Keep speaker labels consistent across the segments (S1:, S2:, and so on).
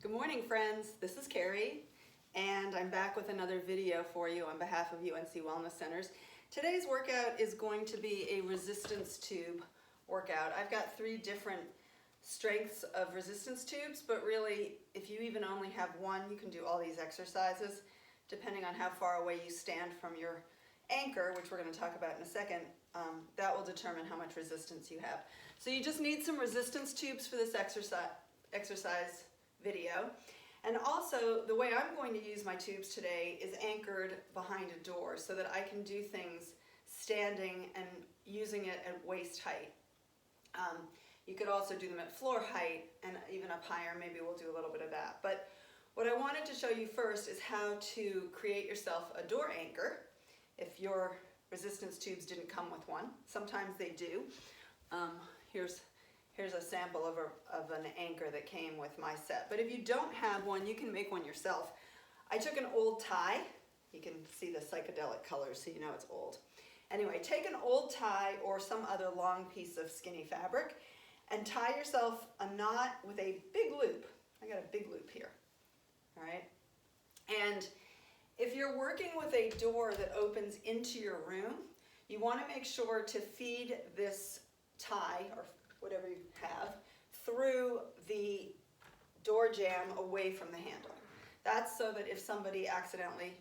S1: Good morning, friends. This is Kerry, and I'm back with another video for you on behalf of UNC Wellness Centers. Today's workout is going to be a resistance tube workout. I've got 3 different strengths of resistance tubes, but really, if you even only have one, you can do all these exercises, depending on how far away you stand from your anchor, which we're going to talk about in a second. That will determine how much resistance you have. So you just need some resistance tubes for this exercise video. And also, the way I'm going to use my tubes today is anchored behind a door so that I can do things standing and using it at waist height. You could also do them at floor height and even up higher. Maybe we'll do a little bit of that. But what I wanted to show you first is how to create yourself a door anchor if your resistance tubes didn't come with one. Sometimes they do. Here's a sample of an anchor that came with my set. But if you don't have one, you can make one yourself. I took an old tie. You can see the psychedelic colors so you know it's old. Anyway, take an old tie or some other long piece of skinny fabric and tie yourself a knot with a big loop. I got a big loop here, all right? And if you're working with a door that opens into your room, you want to make sure to feed this tie, or whatever you have, through the door jamb away from the handle. That's so that if somebody accidentally,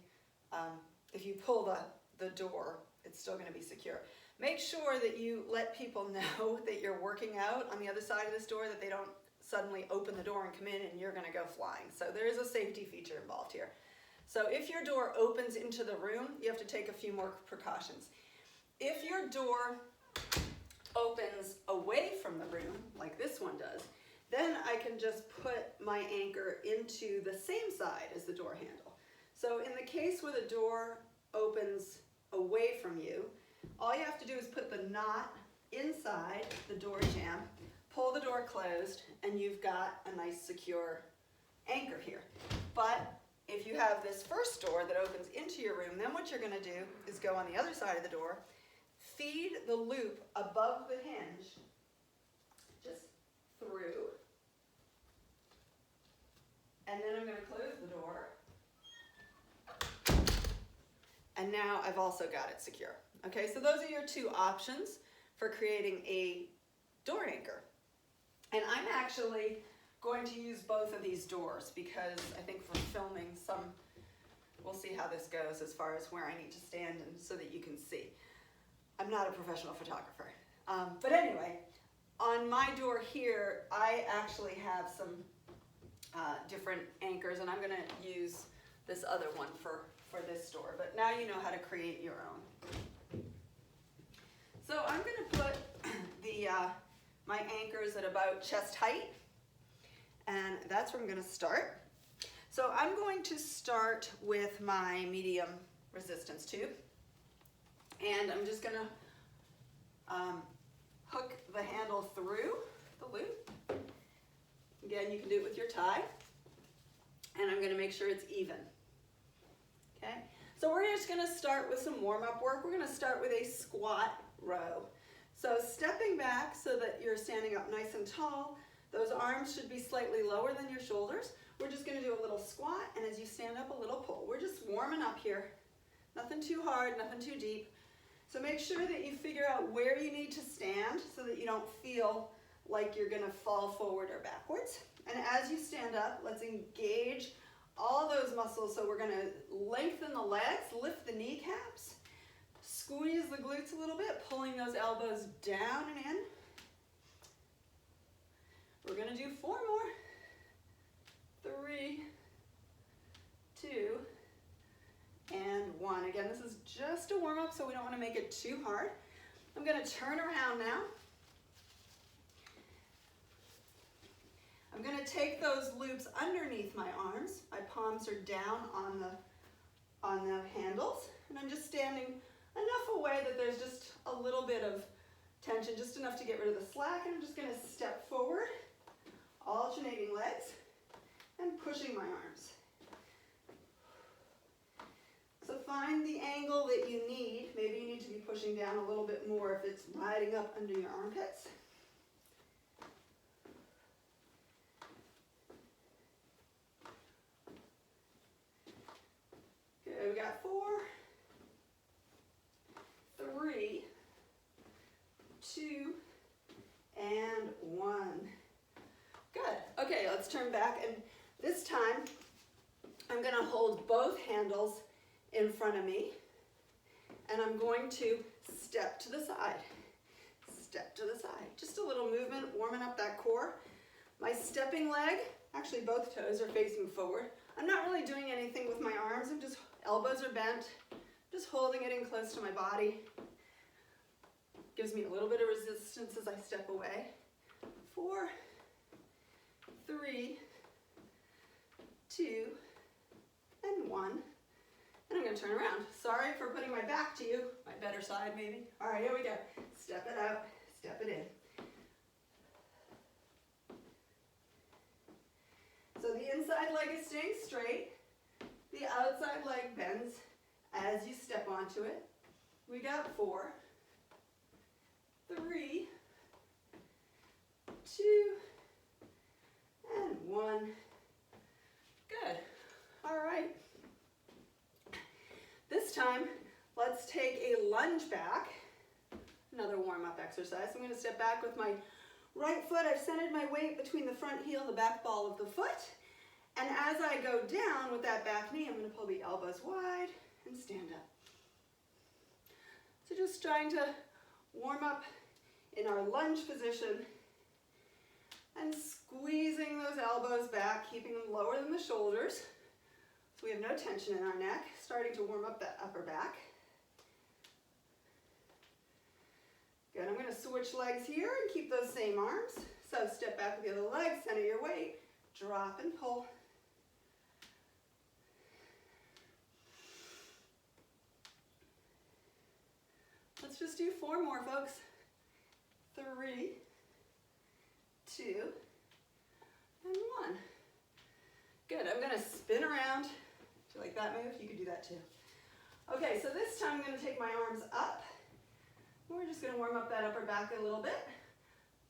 S1: if you pull the door, it's still going to be secure. Make sure that you let people know that you're working out on the other side of this door, that they don't suddenly open the door and come in and you're going to go flying. So there is a safety feature involved here. So if your door opens into the room, you have to take a few more precautions. If your door opens away from the room, like this one does, then I can just put my anchor into the same side as the door handle. So in the case where the door opens away from you, all you have to do is put the knot inside the door jamb, pull the door closed, and you've got a nice secure anchor here. But if you have this first door that opens into your room, then what you're going to do is go on the other side of the door, feed the loop above the hinge, just through, and then I'm going to close the door, and now I've also got it secure. Okay, so those are your 2 options for creating a door anchor. And I'm actually going to use both of these doors because I think for filming we'll see how this goes as far as where I need to stand and so that you can see. I'm not a professional photographer. But anyway, on my door here, I actually have some different anchors, and I'm going to use this other one for this door. But now you know how to create your own. So I'm going to put my anchors at about chest height, and that's where I'm going to start. So I'm going to start with my medium resistance tube. And I'm just going to hook the handle through the loop. Again, you can do it with your tie. And I'm going to make sure it's even. Okay? So we're just going to start with some warm-up work. We're going to start with a squat row. So stepping back so that you're standing up nice and tall. Those arms should be slightly lower than your shoulders. We're just going to do a little squat, and as you stand up, a little pull. We're just warming up here. Nothing too hard, nothing too deep. So make sure that you figure out where you need to stand so that you don't feel like you're going to fall forward or backwards. And as you stand up, let's engage all those muscles. So we're going to lengthen the legs, lift the kneecaps, squeeze the glutes a little bit, pulling those elbows down and in. We're going to do 4 more. 3, 2, and 1. Again, this is just a warm-up, so we don't want to make it too hard. I'm going to turn around now. I'm going to take those loops underneath my arms. My palms are down on the handles, and I'm just standing enough away that there's just a little bit of tension, just enough to get rid of the slack, and I'm just going to step forward, alternating legs, and pushing my arms. So find the angle that you need. Maybe you need to be pushing down a little bit more if it's riding up under your armpits. got 4, 3, 2, and 1. Good. Okay, let's turn back, and this time I'm going to hold both handles in front of me, and I'm going to step to the side. Step to the side. Just a little movement, warming up that core. My stepping leg, actually both toes are facing forward. I'm not really doing anything with my arms. I'm just, elbows are bent, just holding it in close to my body. Gives me a little bit of resistance as I step away. 4, 3, 2, and 1. And I'm going to turn around. Sorry for putting my back to you. My better side, maybe. All right, here we go. Step it out, step it in. So the inside leg is staying straight. The outside leg bends as you step onto it. We got 4, 3, 2, and 1. Good. All right. This time, let's take a lunge back. Another warm-up exercise. I'm going to step back with my right foot. I've centered my weight between the front heel and the back ball of the foot. And as I go down with that back knee, I'm going to pull the elbows wide and stand up. So just trying to warm up in our lunge position and squeezing those elbows back, keeping them lower than the shoulders. So we have no tension in our neck, starting to warm up that upper back. Good, I'm going to switch legs here and keep those same arms. So step back with the other leg, center your weight, drop and pull. Let's just do 4 more, folks. 3, 2, and 1. Good, I'm going to spin around. Do you like that move? You could do that too. Okay, so this time I'm going to take my arms up. We're just going to warm up that upper back a little bit.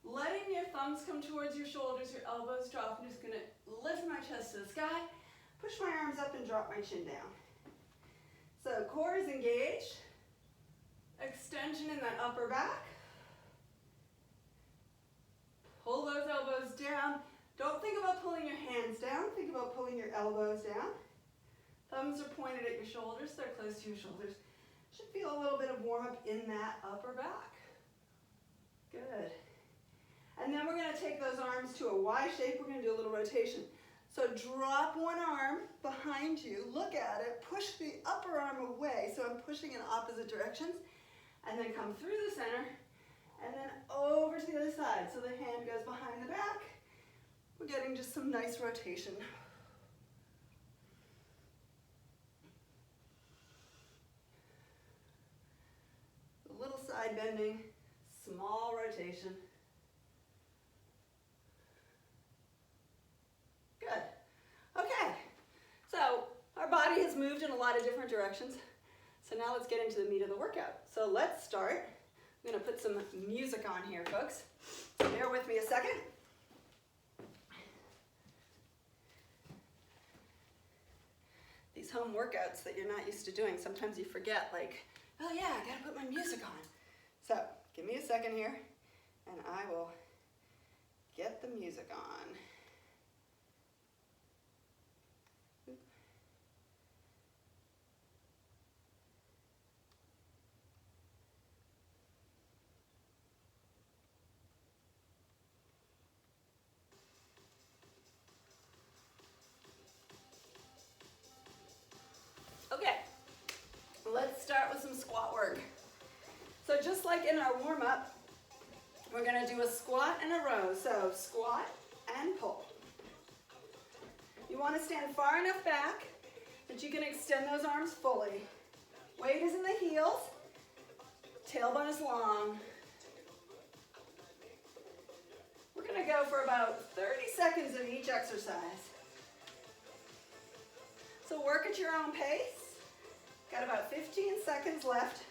S1: Letting your thumbs come towards your shoulders, your elbows drop. I'm just going to lift my chest to the sky, push my arms up and drop my chin down. So core is engaged. Extension in that upper back. Pull those elbows down. Don't think about pulling your hands down. Think about pulling your elbows down. Thumbs are pointed at your shoulders. They're close to your shoulders. Should feel a little bit of warm up in that upper back. Good. And then we're going to take those arms to a Y shape. We're going to do a little rotation. So drop one arm behind you. Look at it. Push the upper arm away. So I'm pushing in opposite directions. And then come through the center. And then over to the other side. So the hand goes behind the back. We're getting just some nice rotation. A little side bending, small rotation. Good. Okay, so our body has moved in a lot of different directions. So now let's get into the meat of the workout. So let's start. I'm going to put some music on here, folks. Bear with me a second. These home workouts that you're not used to doing, sometimes you forget, like, oh yeah, I gotta put my music on. So, give me a second here, and I will get the music on. Okay, let's start with some squat work. So just like in our warm-up, we're going to do a squat and a row. So squat and pull. You want to stand far enough back that you can extend those arms fully. Weight is in the heels, tailbone is long. We're going to go for about 30 seconds of each exercise. So work at your own pace. Got about 15 seconds left.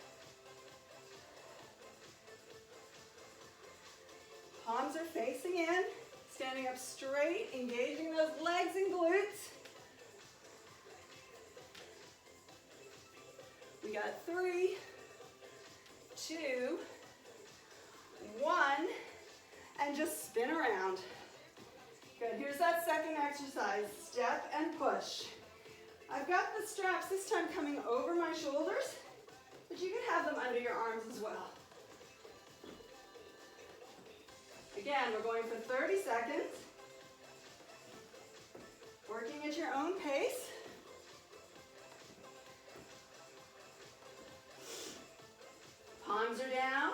S1: Palms are facing in, standing up straight, engaging those legs and glutes. We got 3, 2, 1, and just spin around. Good, here's that second exercise, step and push. I've got the straps this time coming over my shoulders, but you can have them under your arms as well. Again, we're going for 30 seconds, working at your own pace. Palms are down.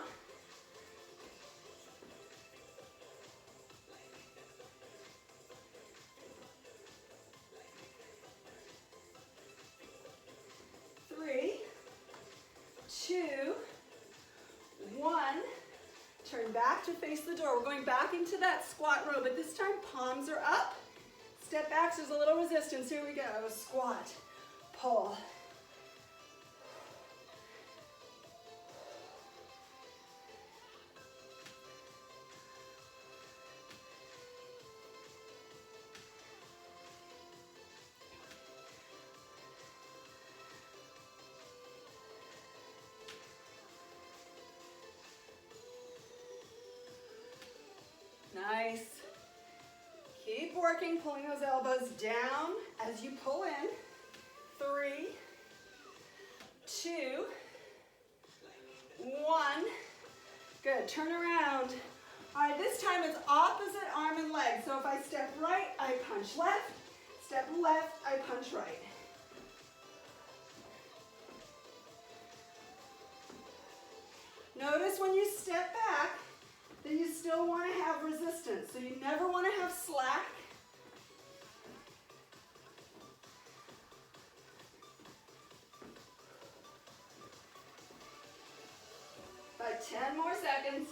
S1: Three, 2, 1. Turn back to face the door. We're going back into that squat row, but this time palms are up. Step back, so there's a little resistance. Here we go. Squat, pull. Nice. Keep working, pulling those elbows down as you pull in. 3, 2, 1. Good, turn around. All right, this time it's opposite arm and leg. So if I step right, I punch left. Step left, I punch right. Notice when you step back, then you still want to have resistance. So you never want to have slack. About 10 more seconds.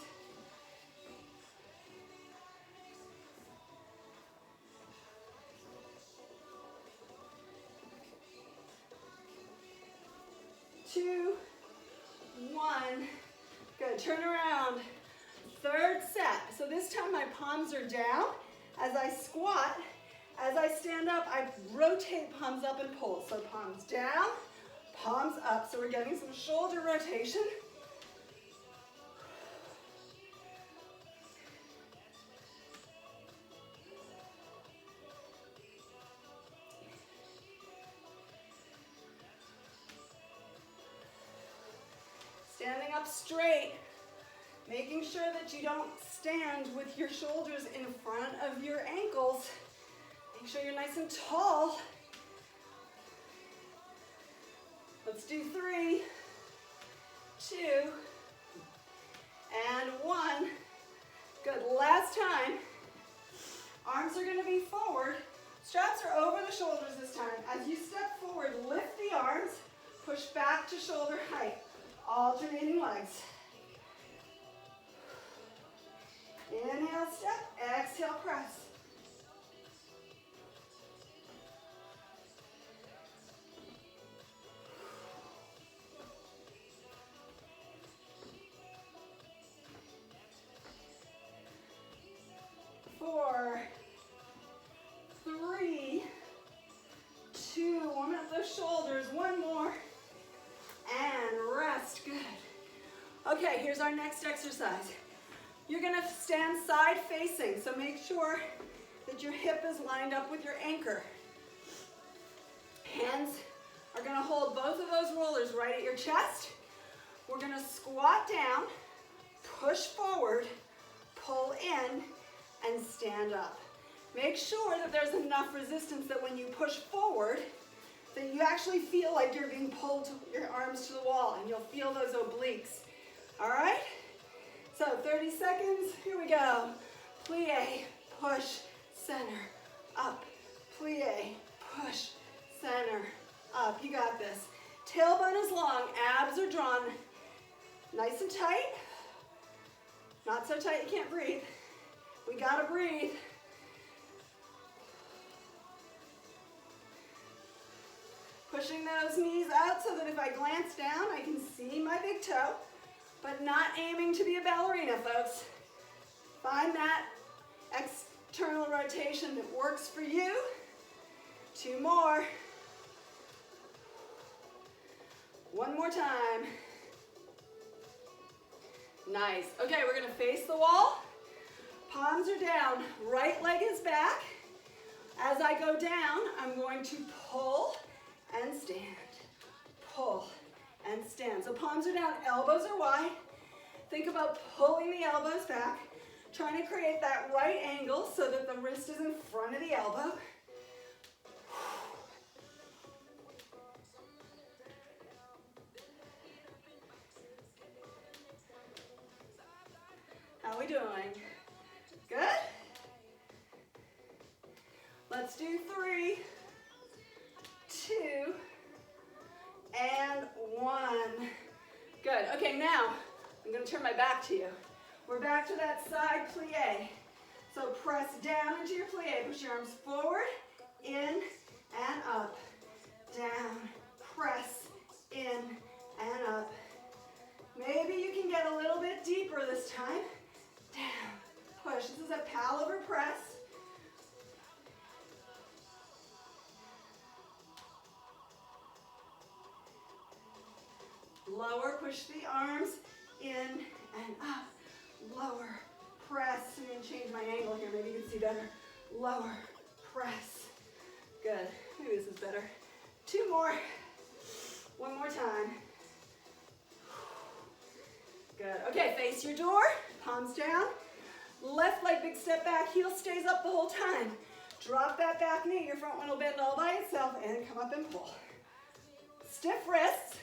S1: Two, 1. Good, turn around. Third set. So this time my palms are down. As I squat, as I stand up, I rotate palms up and pull. So palms down, palms up. So we're getting some shoulder rotation. Standing up straight. Making sure that you don't stand with your shoulders in front of your ankles. Make sure you're nice and tall. Let's do 3, 2, and 1. Good, last time. Arms are gonna be forward. Straps are over the shoulders this time. As you step forward, lift the arms, push back to shoulder height. Alternating legs. Inhale, step, exhale, press. Four, 3, 2, warm up those shoulders, 1 more, and rest, good. Okay, here's our next exercise. You're gonna stand side facing, so make sure that your hip is lined up with your anchor. Hands are gonna hold both of those rollers right at your chest. We're gonna squat down, push forward, pull in, and stand up. Make sure that there's enough resistance that when you push forward, that you actually feel like you're being pulled your arms to the wall, and you'll feel those obliques. All right? So 30 seconds, here we go. Plie, push, center, up. Plie, push, center, up. You got this. Tailbone is long, abs are drawn. Nice and tight. Not so tight you can't breathe. We gotta breathe. Pushing those knees out so that if I glance down, I can see my big toe, but not aiming to be a ballerina, folks. Find that external rotation that works for you. 2 more. One more time. Nice. Okay, we're gonna face the wall. Palms are down, right leg is back. As I go down, I'm going to pull and stand. Pull and stand. So palms are down, elbows are wide. Think about pulling the elbows back, trying to create that right angle so that the wrist is in front of the elbow. How are we doing? Good? Let's do 3, 2, and 1. Good. Okay, now I'm going to turn my back to you. We're back to that side plie. So press down into your plie. Push your arms forward, in, and up. Down. Press, in, and up. Maybe you can get a little bit deeper this time. Down. Push. This is a palaver press. Lower, push the arms in and up. Lower, press. I'm going to change my angle here. Maybe you can see better. Lower, press. Good. Maybe this is better. 2 more. 1 more time. Good. Okay, face your door. Palms down. Left leg, big step back. Heel stays up the whole time. Drop that back knee. Your front one will bend all by itself and come up and pull. Stiff wrists.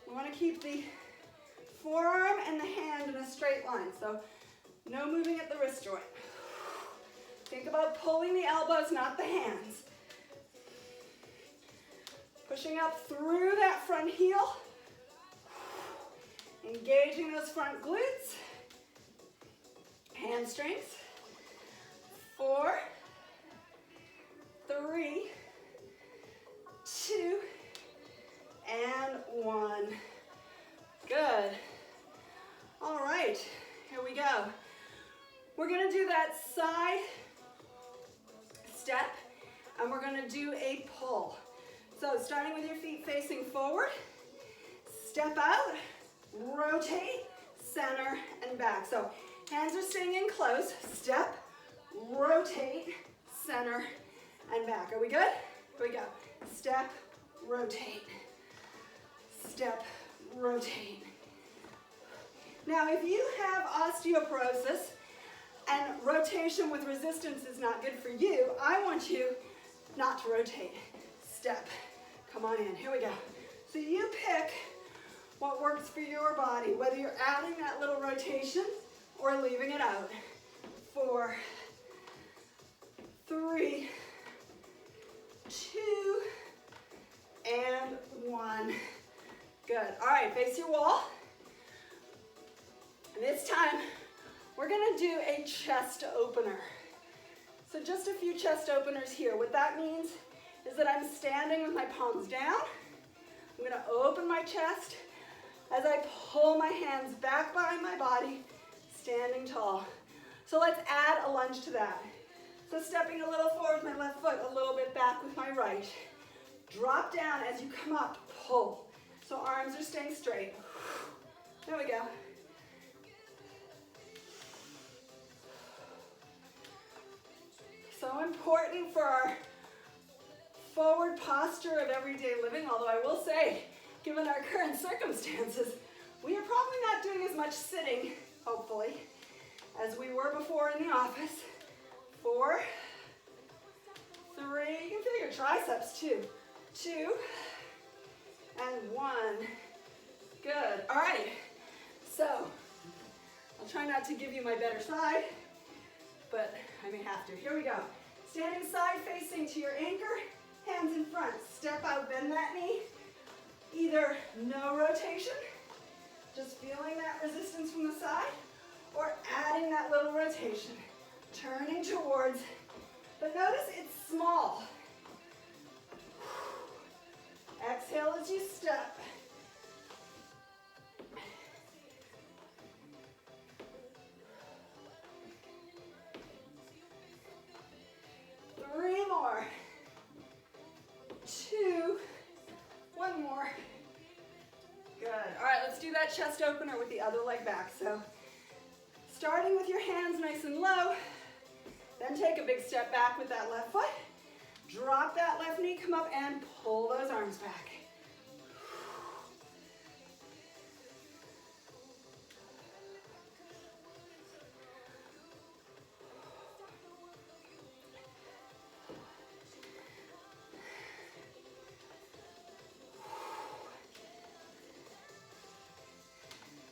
S1: We want to keep the forearm and the hand in a straight line, so no moving at the wrist joint. Think about pulling the elbows, not the hands. Pushing up through that front heel. Engaging those front glutes. Hamstrings. 4, 3, 2, and 1. Good. All right, here we go. We're gonna do that side step, and we're gonna do a pull. So starting with your feet facing forward, step out, rotate, center, and back. So hands are staying in close, step, rotate, center, and back. Are we good? Here we go. Step, rotate. Step, rotate. Now, if you have osteoporosis and rotation with resistance is not good for you, I want you not to rotate. Step. Come on in. Here we go. So you pick what works for your body, whether you're adding that little rotation or leaving it out. 4, 3, 2, and 1. Good. All right, face your wall. This time, we're gonna do a chest opener. So just a few chest openers here. What that means is that I'm standing with my palms down. I'm gonna open my chest as I pull my hands back behind my body, standing tall. So let's add a lunge to that. So stepping a little forward with my left foot, a little bit back with my right. Drop down as you come up, pull. So arms are staying straight. There we go. So important for our forward posture of everyday living, although I will say, given our current circumstances, we are probably not doing as much sitting, hopefully, as we were before in the office. 4, 3, you can feel your triceps too. 2, and 1. Good. All right. So, I'll try not to give you my better side, but I may have to. Here we go. Standing side facing to your anchor, hands in front. Step out, bend that knee. Either no rotation, just feeling that resistance from the side, or adding that little rotation. Turning towards, but notice it's small. Exhale as you step. Three more. 2, 1 more. that chest opener with the other leg back. So starting with your hands nice and low, then take a big step back with that left foot. Drop that left knee, come up and pull those arms back.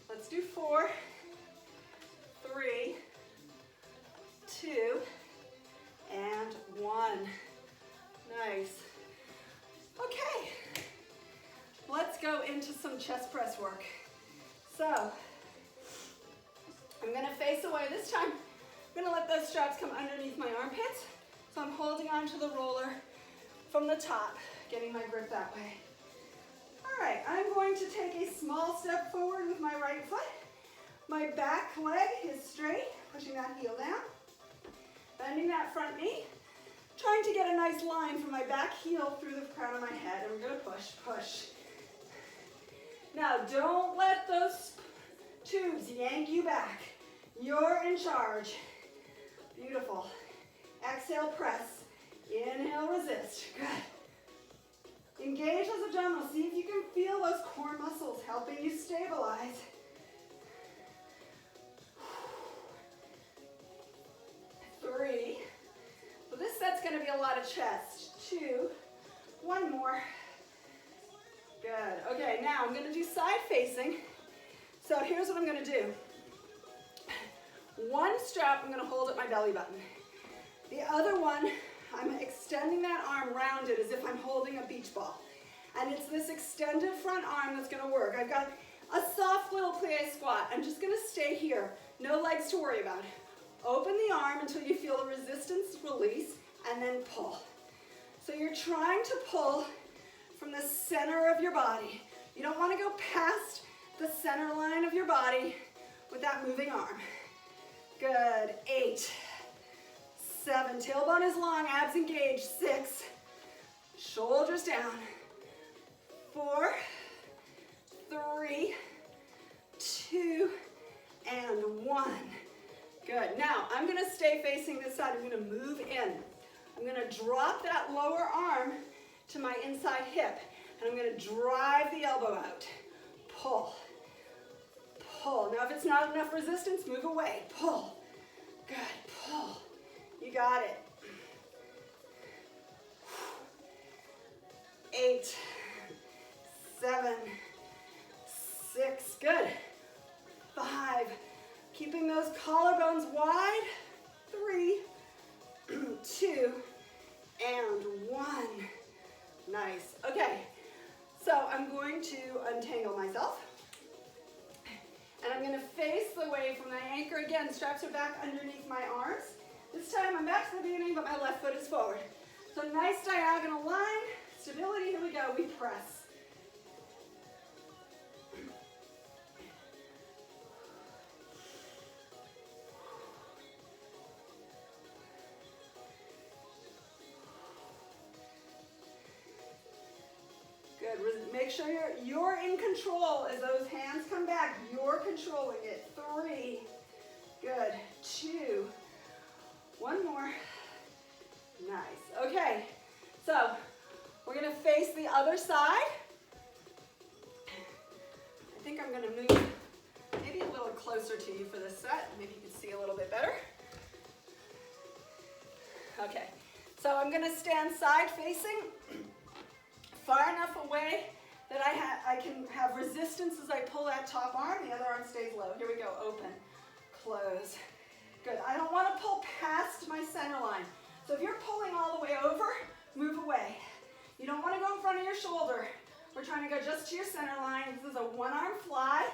S1: Let's do 4, 3, 2, and 1. Nice. Okay, let's go into some chest press work. So, I'm gonna face away. This time, I'm gonna let those straps come underneath my armpits. So I'm holding onto the roller from the top, getting my grip that way. All right, I'm going to take a small step forward with my right foot. My back leg is straight, pushing that heel down. Bending that front knee. Trying to get a nice line from my back heel through the crown of my head. And we're gonna push, push. Now, don't let those tubes yank you back. You're in charge. Beautiful. Exhale, press. Inhale, resist. Good. Engage those abdominals. See if you can feel those core muscles helping you stabilize. 3. So this set's going to be a lot of chest. 2. 1 more. Good. Okay, now I'm going to do side facing. So here's what I'm going to do. One strap I'm going to hold at my belly button. The other one, I'm extending that arm rounded as if I'm holding a beach ball. And it's this extended front arm that's going to work. I've got a soft little plie squat. I'm just going to stay here. No legs to worry about. Open the arm until you feel the resistance release, and then pull. So you're trying to pull from the center of your body. You don't want to go past the center line of your body with that moving arm. Good. 8, 7, tailbone is long, abs engaged. 6, shoulders down. 4, 3, 2, and 1. Good. Now, I'm going to stay facing this side. I'm going to move in. I'm going to drop that lower arm to my inside hip, and I'm going to drive the elbow out. Pull. Pull. Now, if it's not enough resistance, move away. Pull. Good. Pull. You got it. 8, 7, 6. Good. 5. Keeping those collarbones wide. 3, 2, and 1. Nice. Okay, so I'm going to untangle myself. And I'm going to face away from my anchor. Again, straps are back underneath my arms. This time I'm back to the beginning, but my left foot is forward. So nice diagonal line. Stability. Here we go. We press. Make sure you're in control as those hands come back. You're controlling it. 3. Good. 2. 1 more. Nice. Okay. So we're going to face the other side. I think I'm going to move maybe a little closer to you for this set. Maybe you can see a little bit better. Okay. So I'm going to stand side facing, far enough away that I can have resistance as I pull that top arm. The other arm stays low. Here we go. Open, close. Good. I don't want to pull past my center line. So if you're pulling all the way over, move away. You don't want to go in front of your shoulder. We're trying to go just to your center line. This is a 1-arm fly.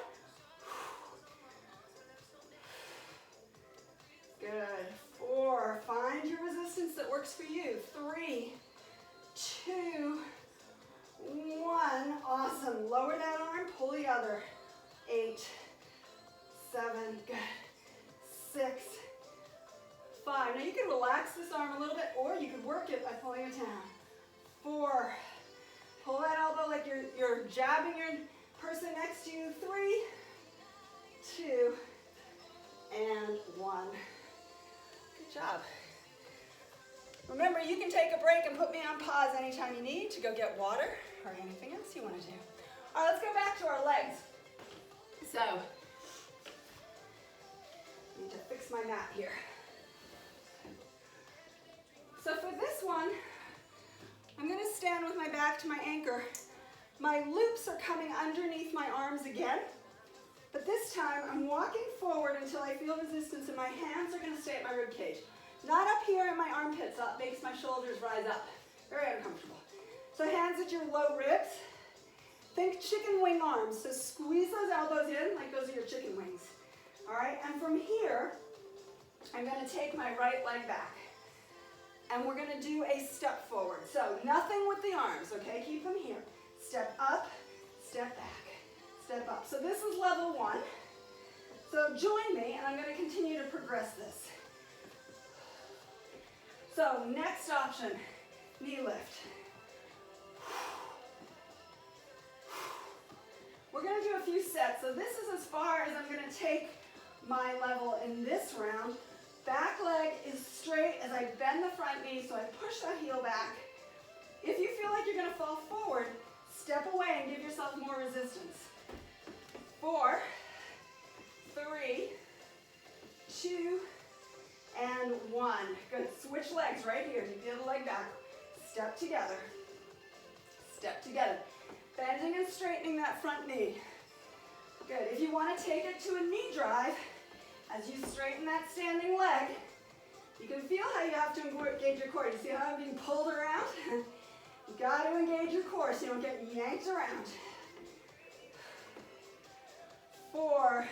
S1: Good. 4. Find your resistance that works for you. 3, 2, 1. Awesome. Lower that arm, pull the other. 8, 7, good. 6, 5. Now you can relax this arm a little bit, or you could work it by pulling it down. 4. Pull that elbow like you're jabbing Person next to you, 3, 2, and 1. Good job. Remember, you can take a break and put me on pause anytime you need to go get water or anything else you want to do. All right, let's go back to our legs. So, I need to fix my mat here. So for this one, I'm going to stand with my back to my anchor. My loops are coming underneath my arms again, but this time I'm walking forward until I feel resistance and my hands are going to stay at my rib cage. Not up here in my armpits, that makes my shoulders rise up. Very uncomfortable. So hands at your low ribs. Think chicken wing arms, so squeeze those elbows in like those are your chicken wings. All right, and from here, I'm going to take my right leg back. And we're going to do a step forward. So nothing with the arms, okay? Keep them here. Step up, step back, step up. So this is level 1. So join me, and I'm going to continue to progress this. So next option, knee lift. We're going to do a few sets. So this is as far as I'm going to take my level in this round. Back leg is straight as I bend the front knee, so I push that heel back. If you feel like you're going to fall forward, step away and give yourself more resistance. 4, 3, 2, and 1. Good. Switch legs right here. Take the other leg back. Step together. Step together. Bending and straightening that front knee. Good. If you want to take it to a knee drive, as you straighten that standing leg, you can feel how you have to engage your core. You see how I'm being pulled around? You got to engage your core so you don't get yanked around. 4,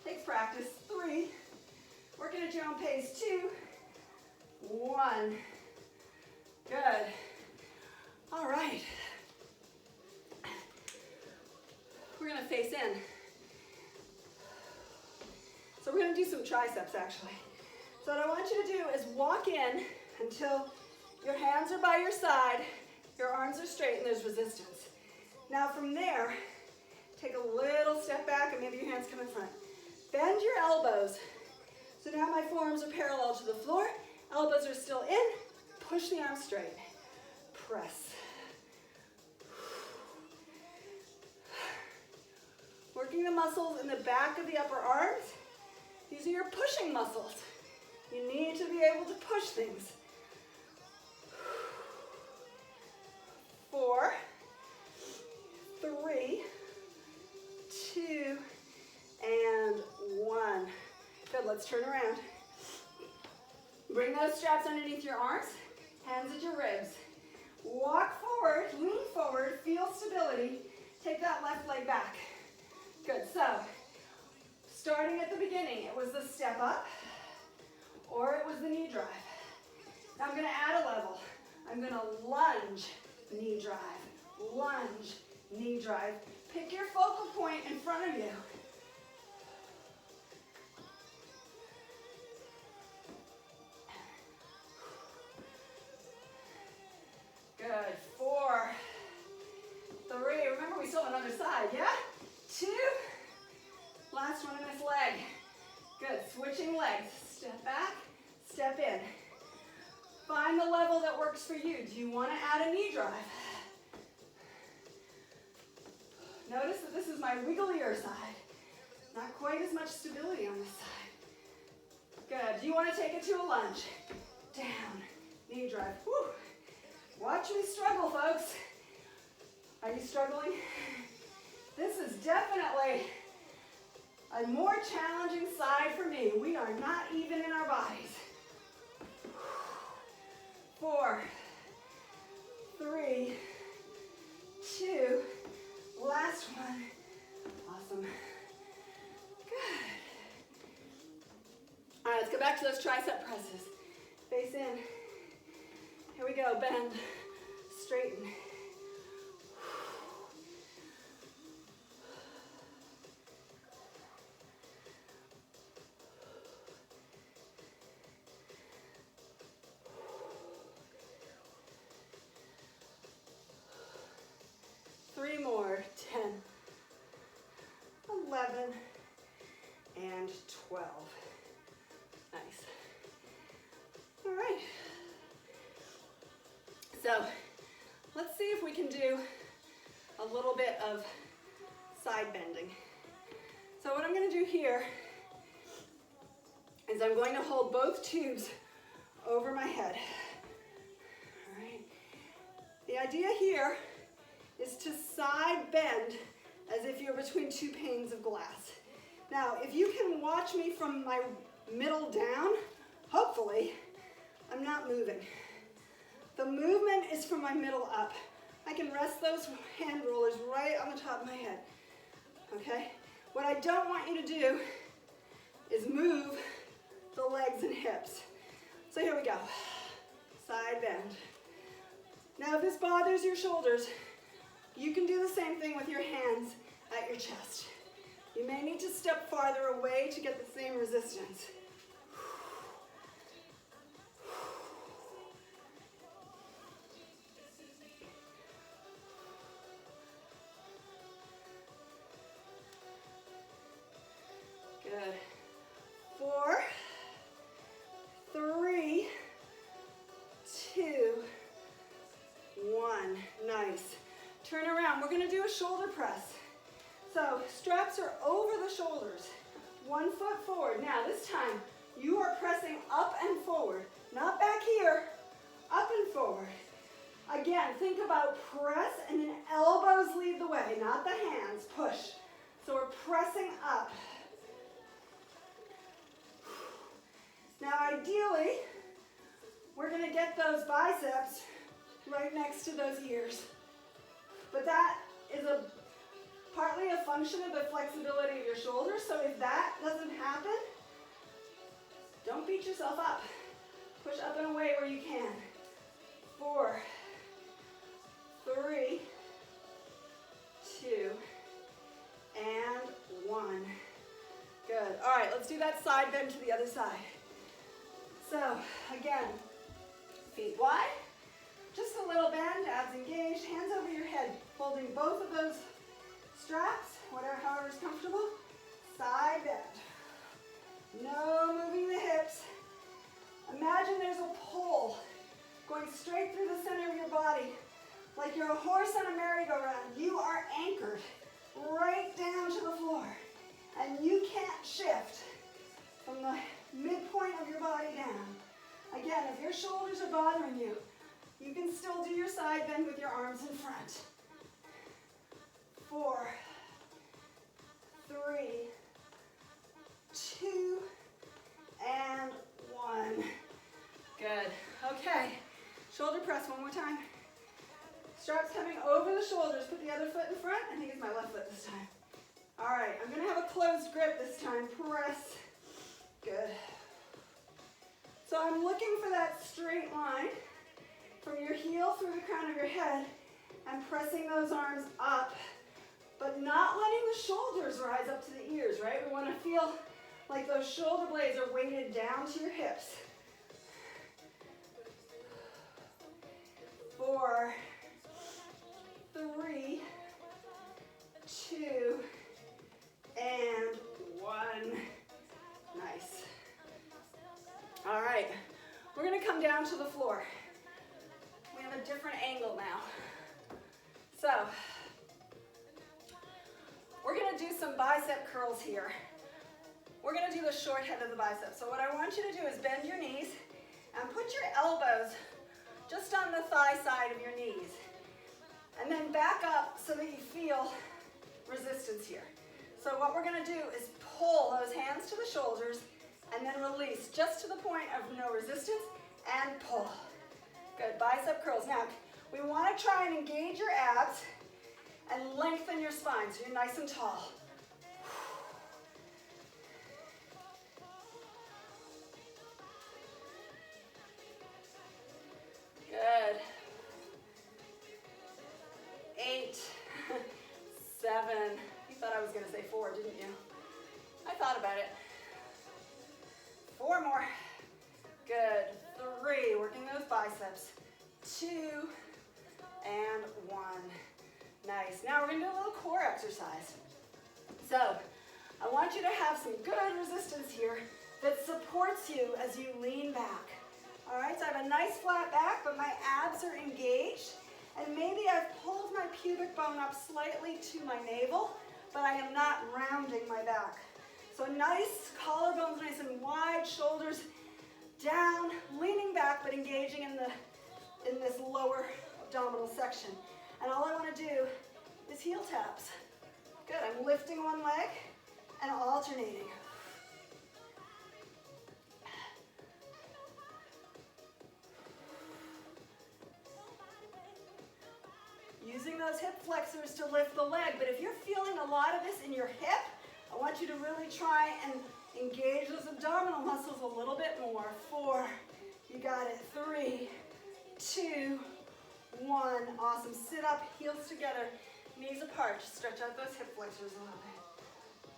S1: takes practice. 3, working at your own pace. 2, 1. Good. All right. We're going to face in. So we're going to do some triceps actually. So what I want you to do is walk in until your hands are by your side, your arms are straight, and there's resistance. Now from there, take a little step back and maybe your hands come in front. Bend your elbows. So now my forearms are parallel to the floor, elbows are still in, push the arms straight. Press. Working the muscles in the back of the upper arms. These are your pushing muscles. You need to be able to push things. 4, 3, 2, and 1. Good, let's turn around. Bring those straps underneath your arms, hands at your ribs. Walk forward, lean forward, feel stability. Take that left leg back. Good, so starting at the beginning, it was the step up, or it was the knee drive. Now I'm going to add a level. I'm going to lunge, knee drive, lunge, knee drive. Pick your focal point in front of you. Good, 4, 3, remember we still have another side, yeah? 2, last one in this leg. Good, switching legs. Step back, step in. Find the level that works for you. Do you want to add a knee drive? Notice that this is my wigglier side. Not quite as much stability on this side. Good, do you want to take it to a lunge? Down, knee drive. Whew. Watch me struggle, folks. Are you struggling? This is definitely a more challenging side for me. We are not even in our bodies. 4, 3, 2, last one. Awesome. Good. All right, let's go back to those tricep presses. Face in. Here we go, bend, straighten. Three more, 10, So let's see if we can do a little bit of side bending. So what I'm going to do here is I'm going to hold both tubes over my head. All right. The idea here is to side bend as if you're between two panes of glass. Now, if you can watch me from my middle down, hopefully, I'm not moving. The movement is from my middle up. I can rest those hand rollers right on the top of my head, okay? What I don't want you to do is move the legs and hips. So here we go, side bend. Now if this bothers your shoulders, you can do the same thing with your hands at your chest. You may need to step farther away to get the same resistance. Good. 4, 3, 2, 1. Nice. Turn around. We're going to do a shoulder press. So straps are over the shoulders. 1 foot forward. Now this time you are pressing up and forward. Not back here. Up and forward. Again, think about press and then elbows lead the way, not the hands. Push. So we're pressing up. Now ideally, we're going to get those biceps right next to those ears. But that is partly a function of the flexibility of your shoulders, so if that doesn't happen, don't beat yourself up. Push up and away where you can. 4, 3, 2, and 1. Good. All right, let's do that side bend to the other side. So, again, feet wide, just a little bend, abs engaged, hands over your head, holding both of those straps, however is comfortable. Side bend. No moving the hips. Imagine there's a pole going straight through the center of your body, like you're a horse on a merry-go-round. You are anchored right down to the floor, and you can't shift from the midpoint of your body down. Again, if your shoulders are bothering you, you can still do your side bend with your arms in front. 4, 3, 2, and 1. Good. Okay. Shoulder press one more time. Straps coming over the shoulders. Put the other foot in front. I think it's my left foot this time. All right. I'm going to have a closed grip this time. Press. Good. So I'm looking for that straight line from your heel through the crown of your head and pressing those arms up, but not letting the shoulders rise up to the ears, right? We want to feel like those shoulder blades are weighted down to your hips. 4, 3, 2, and 1. Nice. All right, we're going to come down to the floor. We have a different angle now. So, we're going to do some bicep curls here. We're going to do the short head of the bicep. So what I want you to do is bend your knees and put your elbows just on the thigh side of your knees. And then back up so that you feel resistance here. So what we're going to do is pull those hands to the shoulders and then release just to the point of no resistance and pull. Good, bicep curls. Now, we want to try and engage your abs and lengthen your spine so you're nice and tall. Good. 8, 7. You thought I was going to say 4, didn't you? I thought about it. 4 more. Good. 3, working those biceps. 2, and 1. Nice. Now we're going to do a little core exercise. So, I want you to have some good resistance here that supports you as you lean back. All right, so I have a nice flat back, but but my abs are engaged, and maybe I've pulled my pubic bone up slightly to my navel, but I am not rounding my back. So nice, collarbones nice and wide, shoulders down, leaning back, but engaging in this lower abdominal section. And all I want to do is heel taps. Good, I'm lifting one leg and alternating. Using those hip flexors to lift the leg, but if you're feeling a lot of this in your hip, I want you to really try and engage those abdominal muscles a little bit more. 4, you got it. 3, 2, 1. Awesome. Sit up, heels together, knees apart. Just stretch out those hip flexors a little bit.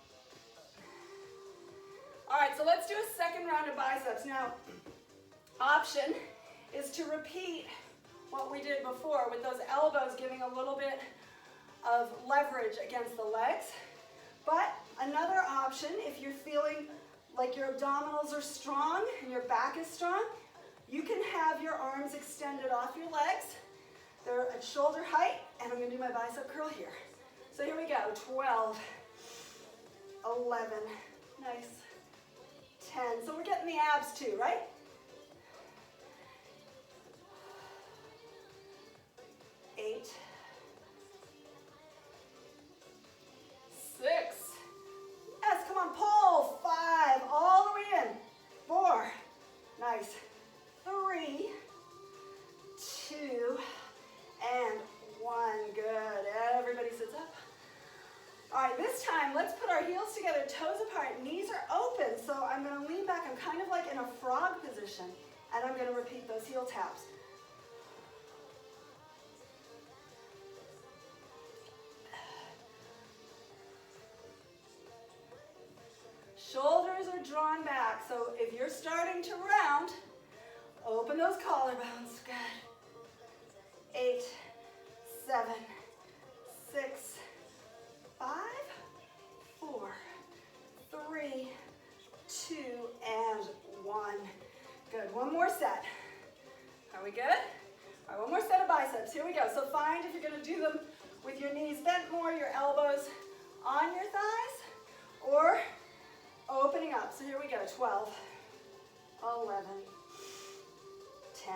S1: All right, so let's do a second round of biceps. Now, option is to repeat what we did before with those elbows giving a little bit of leverage against the legs. But another option, if you're feeling like your abdominals are strong and your back is strong, you can have your arms extended off your legs. They're at shoulder height, and I'm going to do my bicep curl here. So here we go. 12, 11, nice, 10. So we're getting the abs too, right? 8, 6, yes, come on, pull, 5, all the way in, 4, nice, 3, 2, and 1, good, everybody sits up. All right, this time, let's put our heels together, toes apart, knees are open, so I'm gonna lean back, I'm kind of like in a frog position, and I'm gonna repeat those heel taps. Shoulders are drawn back, so if you're starting to round, open those collarbones, good. 8, 7, 6, 5, 4, 3, 2, and 1. Good, one more set. Are we good? All right, one more set of biceps, here we go. So find if you're gonna do them with your knees bent more, your elbows on your thighs, or opening up. So here we go, 12, 11, 10.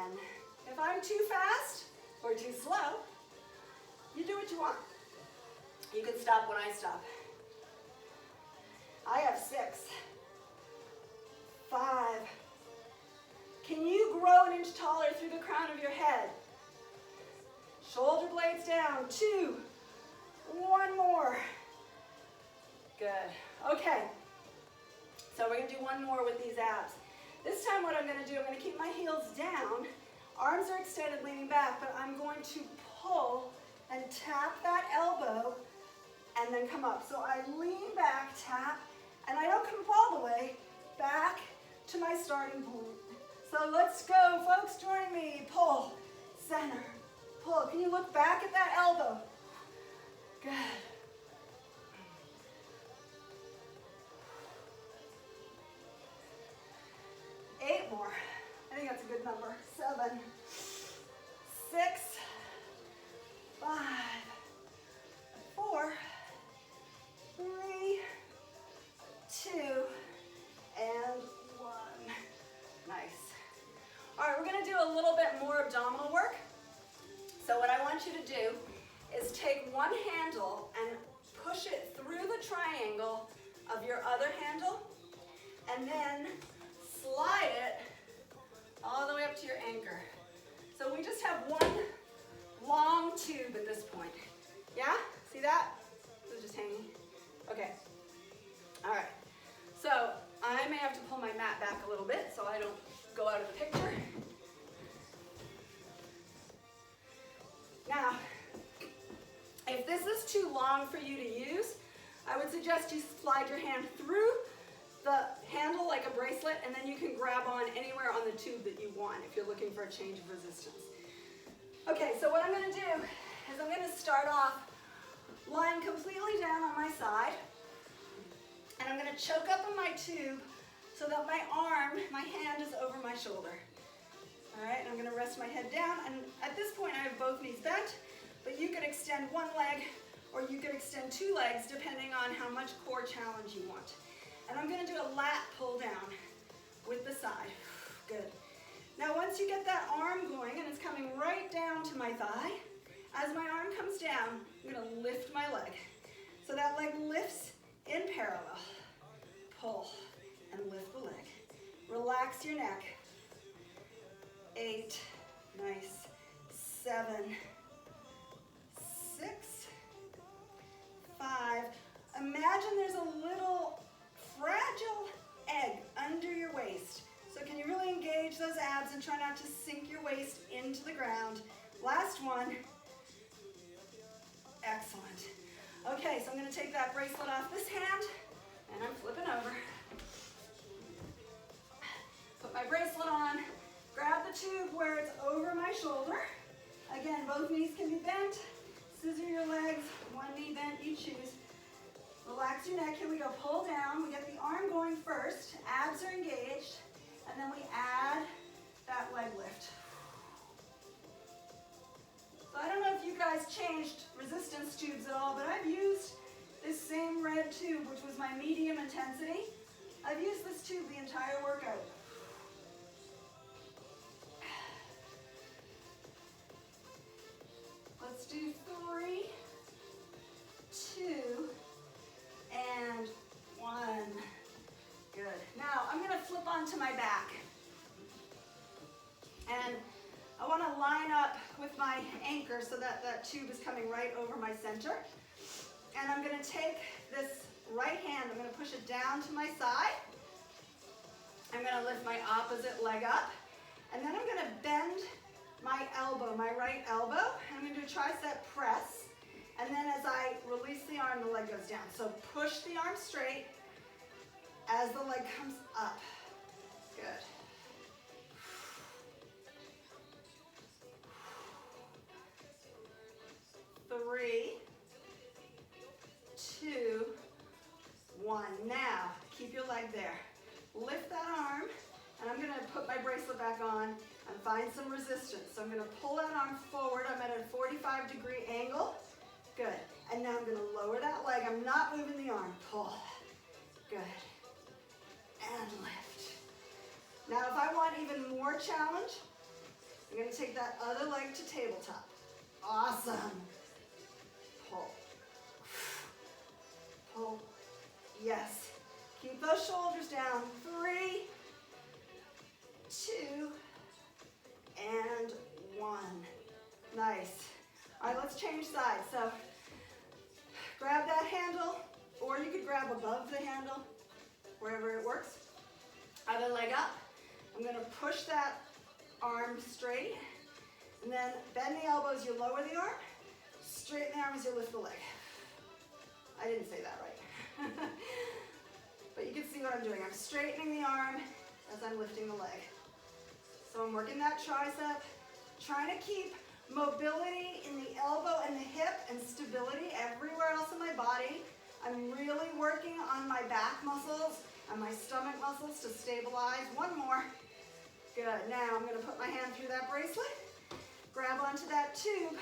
S1: If I'm too fast or too slow, you do what you want. You can stop when I stop. I have 6, 5. Can you grow an inch taller through the crown of your head? Shoulder blades down, 2, 1 more. Good, okay. So we're gonna do one more with these abs. This time what I'm gonna do, I'm gonna keep my heels down, arms are extended leaning back, but I'm going to pull and tap that elbow and then come up. So I lean back, tap, and I don't come up all the way back to my starting point. So let's go, folks, join me. Pull, center, pull. Can you look back at that elbow? Good. 8 more. I think that's a good number. 7, 6, 5, 4, 3, 2, and 1. Nice. All right, we're going to do a little bit more abdominal work. So what I want you to do is take one handle and push it through the triangle of your other handle, and then slide it all the way up to your anchor. So we just have one long tube at this point. Yeah? See that? It's just hanging. Okay. All right. So I may have to pull my mat back a little bit so I don't go out of the picture. Now, if this is too long for you to use, I would suggest you slide your hand through the handle like a bracelet, and then you can grab on anywhere on the tube that you want if you're looking for a change of resistance. Okay, so what I'm going to do is I'm going to start off lying completely down on my side, and I'm going to choke up on my tube so that my hand is over my shoulder. All right, and I'm going to rest my head down, this point I have both knees bent, but you could extend one leg or you could extend two legs depending on how much core challenge you want. And I'm gonna do a lat pull down with the side. Good. Now once you get that arm going and it's coming right down to my thigh, as my arm comes down, I'm gonna lift my leg. So that leg lifts in parallel. Pull and lift the leg. Relax your neck. 8, nice, 7, 6, 5. Imagine there's a little fragile egg under your waist. So can you really engage those abs and try not to sink your waist into the ground? Last one. Excellent. Okay, so I'm going to take that bracelet off this hand and I'm flipping over. Put my bracelet on. Grab the tube where it's over my shoulder. Again, both knees can be bent. Scissor your legs, one knee bent, you choose. Relax your neck, here we go, pull down. We get the arm going first, abs are engaged, and then we add that leg lift. So I don't know if you guys changed resistance tubes at all, but I've used this same red tube, which was my medium intensity. I've used this tube the entire workout. Let's do 3, 2, and 1. Good. Now I'm going to flip onto my back. And I want to line up with my anchor so that that tube is coming right over my center. And I'm going to take this right hand, I'm going to push it down to my side. I'm going to lift my opposite leg up. And then I'm going to bend my elbow, my right elbow. I'm going to do a tricep press. And then as I release the arm, the leg goes down. So push the arm straight as the leg comes up. Good. Three, 2, 1. Now, keep your leg there. Lift that arm, and I'm going to put my bracelet back on and find some resistance. So I'm going to pull that arm forward. I'm at a 45-degree angle. Good. And now I'm going to lower that leg. I'm not moving the arm. Pull. Good. And lift. Now, if I want even more challenge, I'm going to take that other leg to tabletop. Awesome. Pull. Pull. Yes. Keep those shoulders down. 3, 2, and 1. Nice. All right, let's change sides. So grab that handle, or you could grab above the handle, wherever it works. Other leg up. I'm going to push that arm straight, and then bend the elbows, you lower the arm. Straighten the arm as you lift the leg. I didn't say that right. But you can see what I'm doing. I'm straightening the arm as I'm lifting the leg. So I'm working that tricep, trying to keep mobility in the elbow and the hip and stability everywhere else in my body. I'm really working on my back muscles and my stomach muscles to stabilize. One more. Good. Now I'm going to put my hand through that bracelet, grab onto that tube.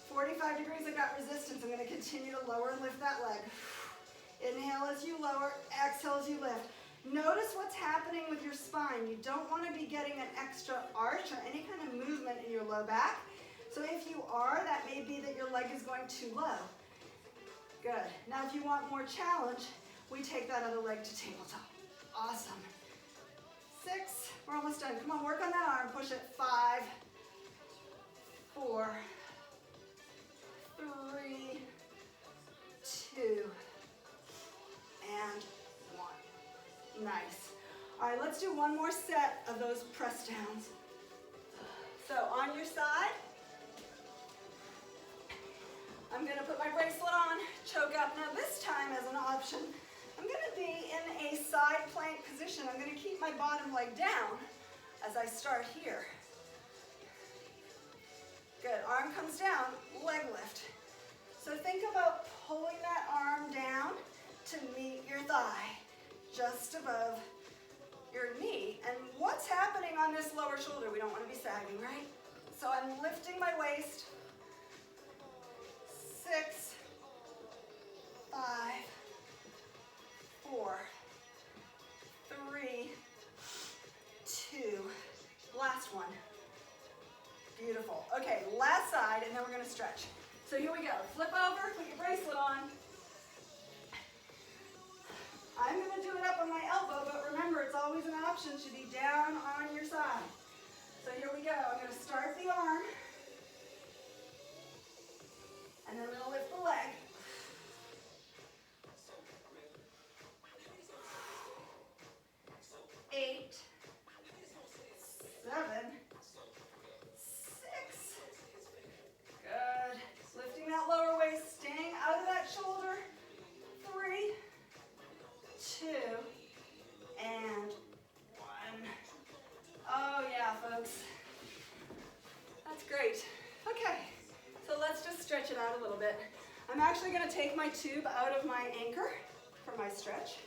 S1: 45 degrees, I've got resistance. I'm going to continue to lower and lift that leg. Inhale as you lower, exhale as you lift. Notice what's happening with your spine. You don't want to be getting an extra arch or any kind of movement in your low back. So if you are, that may be that your leg is going too low. Good. Now if you want more challenge, we take that other leg to tabletop. Awesome. 6, we're almost done. Come on, work on that arm. Push it. 5, 4, 3, 2, and 1. Nice. All right, let's do one more set of those press downs. So on your side, I'm going to put my bracelet on, choke up. Now this time as an option, I'm going to be in a side plank position. I'm going to keep my bottom leg down as I start here. Good, arm comes down, leg lift. So think about pulling that arm down to meet your thigh, just above your knee. And what's happening on this lower shoulder? We don't want to be sagging, right? So I'm lifting my waist. 6, 5, 4, 3, 2, last one. Beautiful. Okay, last side, and then we're gonna stretch. So here we go. Flip over, put your bracelet on. I'm gonna do it up on my elbow, but remember, it's always an option to be down on your side. So here we go. I'm gonna start the arm, and then I'm gonna lift the leg. 8, 7, 6. Good. Lifting that lower waist, staying out of that shoulder. 3, 2, and 1. Oh yeah, folks. That's great. Okay, so let's just stretch it out a little bit. I'm actually going to take my tube out of my anchor for my stretch.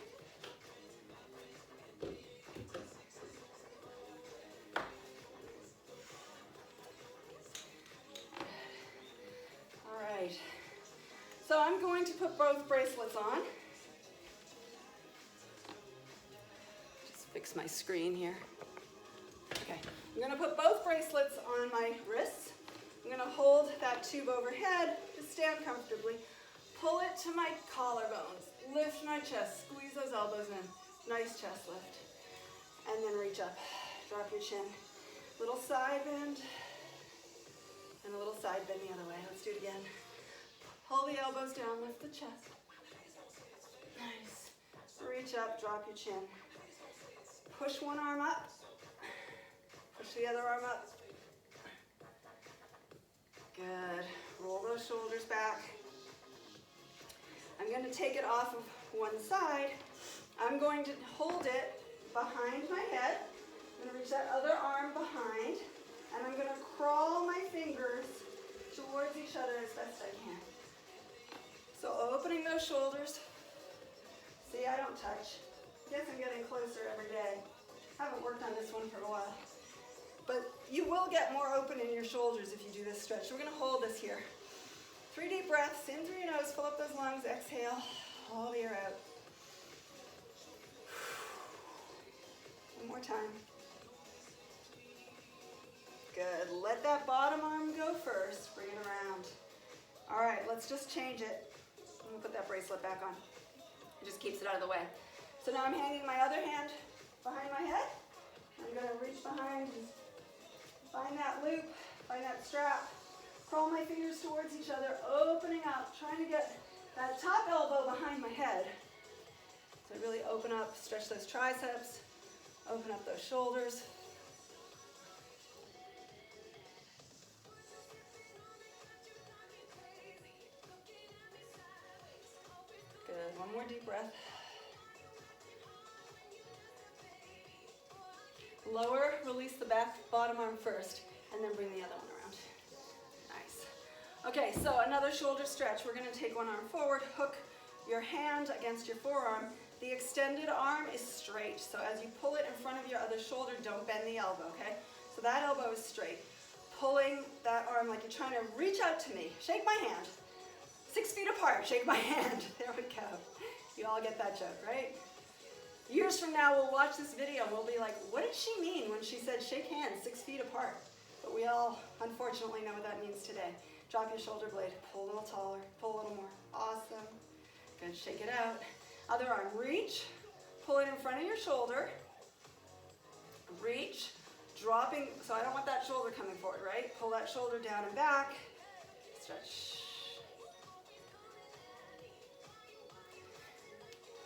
S1: All right. So I'm going to put both bracelets on. Just fix my screen here. Okay, I'm going to put both bracelets on my wrists. I'm going to hold that tube overhead, just stand comfortably, pull it to my collarbones, lift my chest, squeeze those elbows in, nice chest lift, and then reach up, drop your chin, little side bend, and a little side bend the other way. Let's do it again. Pull the elbows down, lift the chest, nice, reach up, drop your chin, push one arm up, push the other arm up. Good. Roll those shoulders back. I'm going to take it off of one side. I'm going to hold it behind my head. I'm going to reach that other arm behind, and I'm going to crawl my fingers towards each other as best I can. So opening those shoulders. See, I don't touch. I guess I'm getting closer every day. Haven't worked on this one for a while. But you will get more open in your shoulders if you do this stretch. We're going to hold this here. 3 deep breaths, in through your nose, fill up those lungs, exhale, all the air out. One more time. Good, let that bottom arm go first, bring it around. All right, let's just change it. I'm going to put that bracelet back on. It just keeps it out of the way. So now I'm hanging my other hand behind my head. I'm going to reach behind and find that loop, find that strap, crawl my fingers towards each other, opening up, trying to get that top elbow behind my head. So really open up, stretch those triceps, open up those shoulders. Good, one more deep breath. Lower, release the back, bottom arm first, and then bring the other one around. Nice. Okay, so another shoulder stretch. We're going to take one arm forward, hook your hand against your forearm. The extended arm is straight, so as you pull it in front of your other shoulder, don't bend the elbow, okay? So that elbow is straight. Pulling that arm like you're trying to reach out to me. Shake my hand. 6 feet apart, shake my hand. There we go. You all get that joke, right? Years from now, we'll watch this video and we'll be like, what did she mean when she said shake hands 6 feet apart? But we all, unfortunately, know what that means today. Drop your shoulder blade, pull a little taller, pull a little more. Awesome. Good, shake it out. Other arm, reach, pull it in front of your shoulder. Reach, dropping, so I don't want that shoulder coming forward, right? Pull that shoulder down and back. Stretch.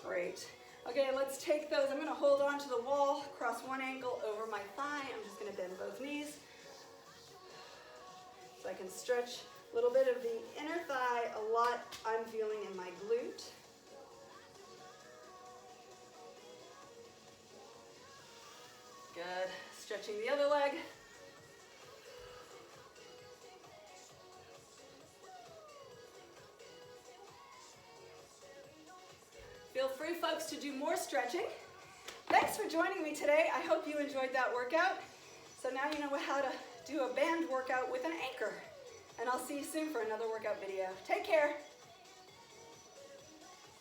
S1: Great. Okay, let's take those. I'm going to hold on to the wall, cross one ankle over my thigh. I'm just going to bend both knees so I can stretch a little bit of the inner thigh. A lot I'm feeling in my glute. Good. Stretching the other leg. Feel free, folks, to do more stretching. Thanks for joining me today. I hope you enjoyed that workout. So now you know how to do a band workout with an anchor. And I'll see you soon for another workout video. Take care.